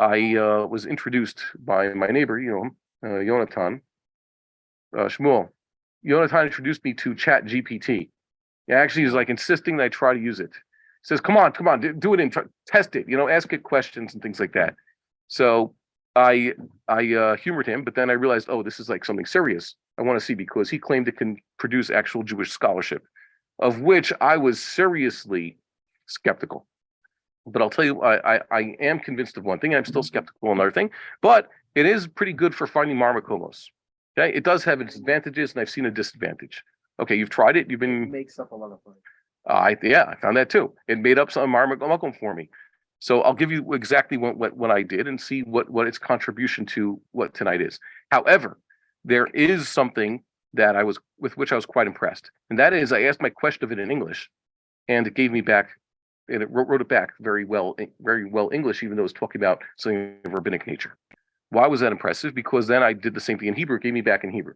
I was introduced by my neighbor, Yonatan, Shmuel. Yonatan introduced me to ChatGPT. Yeah, actually, he's like insisting that I try to use it. He says, "Come on, do it and test it. Ask it questions and things like that." So I humored him, but then I realized, oh, this is like something serious. I want to see because he claimed it can produce actual Jewish scholarship, of which I was seriously skeptical. But I'll tell you, I am convinced of one thing. I'm still skeptical on another thing, but it is pretty good for finding marmakomos. Okay, it does have its advantages, and I've seen a disadvantage. Okay, you've tried it. You've been It makes up a lot of money. I found that too. It made up some marmakom for me. So I'll give you exactly what I did and see what its contribution to what tonight is. However, there is something that with which I was quite impressed, and that is I asked my question of it in English, and it gave me back, and it wrote it back very well English, even though it was talking about something of rabbinic nature. Why was that impressive? Because then I did the same thing in Hebrew. It gave me back in Hebrew.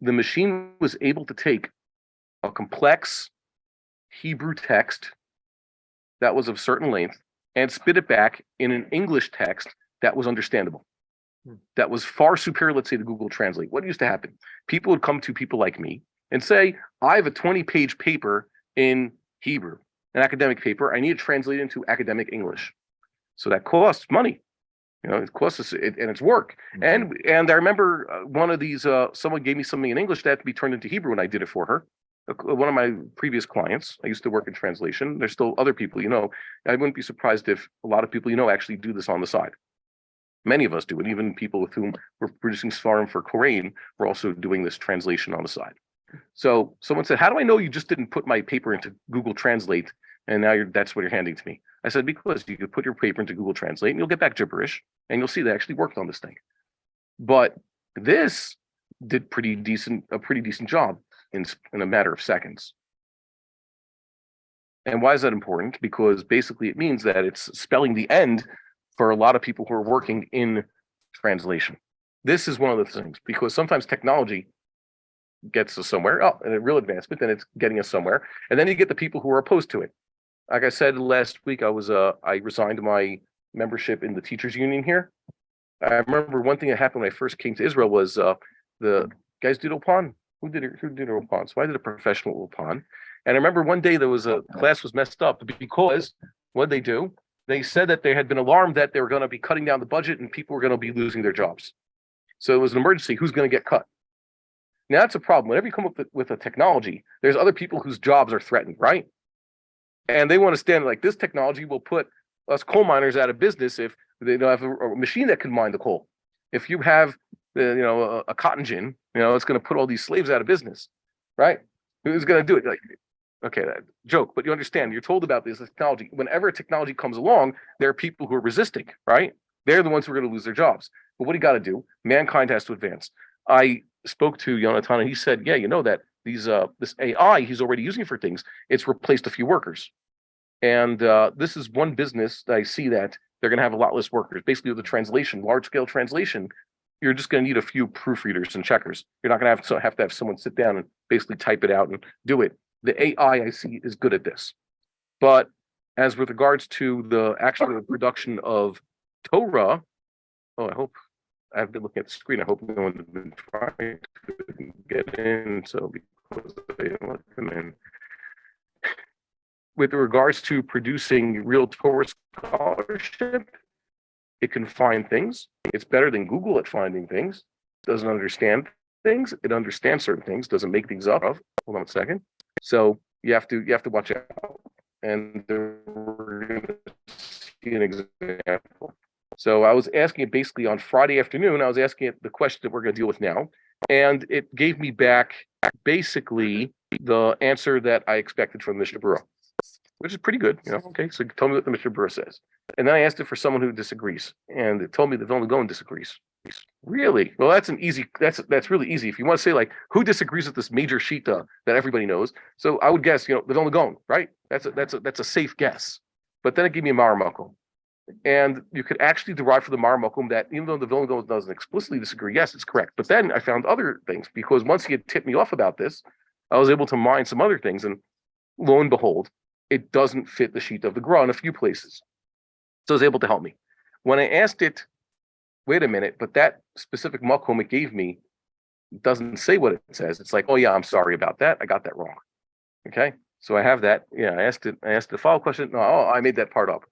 The machine was able to take a complex Hebrew text that was of certain length and spit it back in an English text that was understandable. That was far superior, let's say, to Google Translate. What used to happen? People would come to people like me and say, I have a 20-page paper in Hebrew, an academic paper. I need to translate it into academic English. So that costs money. It costs us, and it's work. And I remember one of these, someone gave me something in English that had to be turned into Hebrew, and I did it for her. One of my previous clients, I used to work in translation. There's still other people, I wouldn't be surprised if a lot of people, actually do this on the side. Many of us do, and even people with whom we're producing Svarim for Korean, we're also doing this translation on the side. So someone said, how do I know you just didn't put my paper into Google Translate and now that's what you're handing to me? I said, because you could put your paper into Google Translate and you'll get back gibberish and you'll see they actually worked on this thing. But this did a pretty decent job in a matter of seconds. And why is that important? Because basically it means that it's spelling the end for a lot of people who are working in translation. This is one of the things, because sometimes technology gets us somewhere, and a real advancement, then it's getting us somewhere. And then you get the people who are opposed to it. Like I said last week, I resigned my membership in the teachers union here. I remember one thing that happened when I first came to Israel was the guys did Ulpan. Who did Ulpan? So I did a professional Ulpan. And I remember one day there was a class was messed up because what they do, they said that they had been alarmed that they were going to be cutting down the budget and people were going to be losing their jobs. So it was an emergency. Who's going to get cut? Now that's a problem. Whenever you come up with a technology, there's other people whose jobs are threatened, right? And they want to stand like this technology will put us coal miners out of business if they don't have a machine that can mine the coal. If you have a cotton gin, it's going to put all these slaves out of business, right? Who's going to do it? Like, okay, that joke, but you understand. You're told about this technology. Whenever a technology comes along, there are people who are resisting, right? They're the ones who are going to lose their jobs. But what do you got to do? Mankind has to advance. I spoke to Yonatan, and he said, yeah, that this AI he's already using for things, it's replaced a few workers. And this is one business that I see that they're going to have a lot less workers. Basically, with the translation, large-scale translation, you're just going to need a few proofreaders and checkers. You're not going to have to have someone sit down and basically type it out and do it. The AI I see is good at this. But as with regards to the actual production of Torah, I hope I've been looking at the screen. I hope no one's been trying to get in. So because they don't let them in. With regards to producing real Torah scholarship, it can find things. It's better than Google at finding things. It doesn't understand things. It understands certain things. Doesn't make things up. Hold on a second. So you have to watch out. And we're going to see an example. So I was asking it basically on Friday afternoon. I was asking it the question that we're going to deal with now, and it gave me back basically the answer that I expected from the Mishnah Berurah, which is pretty good. Okay, so tell me what the Mishnah Berurah says. And then I asked it for someone who disagrees, and it told me that Vilna Gaon disagrees. Really? Well, that's really easy. If you want to say like who disagrees with this major shita that everybody knows, so I would guess the Vilna Gaon, right? That's a safe guess. But then it gave me a Maramakom. And you could actually derive from the Maramakom that even though the Vilna Gaon doesn't explicitly disagree, yes, it's correct. But then I found other things, because once he had tipped me off about this, I was able to mine some other things, and lo and behold, it doesn't fit the sheet of the Gra in a few places. So it was able to help me. When I asked it, wait a minute, but that specific makom it gave me doesn't say what it says. It's like, oh yeah, I'm sorry about that. I got that wrong. Okay. So I have that. Yeah, I asked the follow-up question. No, oh, I made that part up.